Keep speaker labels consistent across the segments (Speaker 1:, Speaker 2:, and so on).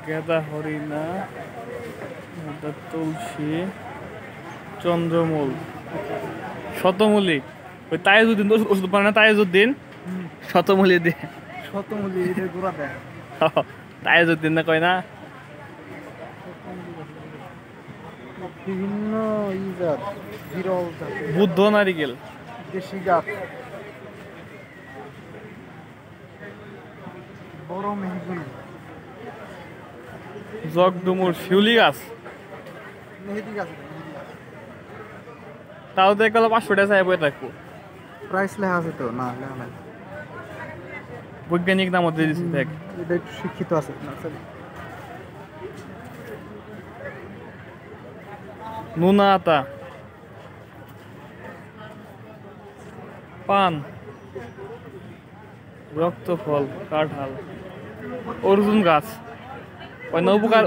Speaker 1: গেদা হরিণা, তুলসী, চন্দ্রমূল, শতমূলিক। ওই তাইজউদ্দিন ওষুধ পায় না, তাইজউদ্দিন শতমূলি দিয়ে।
Speaker 2: শতমূলি এটা গোড়া দেয়।
Speaker 1: তাইজউদ্দিন না কয় না।
Speaker 2: বিভিন্ন জাত, বিরল জাত,
Speaker 1: বুদ্ধ নারিকেল,
Speaker 2: দেশি জাত, বড় মেহগুনি,
Speaker 1: জগডুমুর, শিউলি গাছ।
Speaker 2: মেহেদি গাছ।
Speaker 1: তাও তো গেল 500 টাকা চাই বই থাকবো।
Speaker 2: প্রাইস লেখা আছে তো? না লেখা নাই।
Speaker 1: বৈজ্ঞানিক নাম দিয়ে দিচ্ছি দেখ।
Speaker 2: এটা একটু শিক্ষিত আছে নার্সারি।
Speaker 1: নুনা আতা, পান, রক্তফল, কাঁঠাল, অর্জুন গাছ।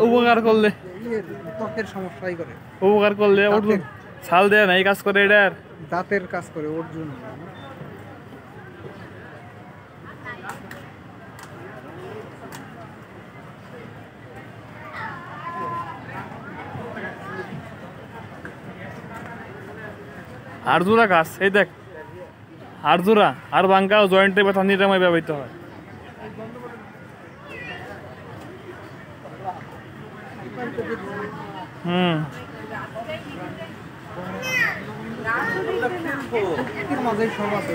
Speaker 1: উপকার করলে,
Speaker 2: ত্বকের সমস্যাই করে।
Speaker 1: উপকার করলে অর্জুন ছাল দেয় না, এই কাজ করে এটার।
Speaker 2: দাঁতের কাজ করে অর্জুন।
Speaker 1: হাড়জোড়া গাছ, এই দেখ হাড়জোড়া, আর ভাঙ্গা জয়েন্টে ব্যথা নিরাময় ব্যবহৃত হয়।
Speaker 2: মাঝে সব আছে।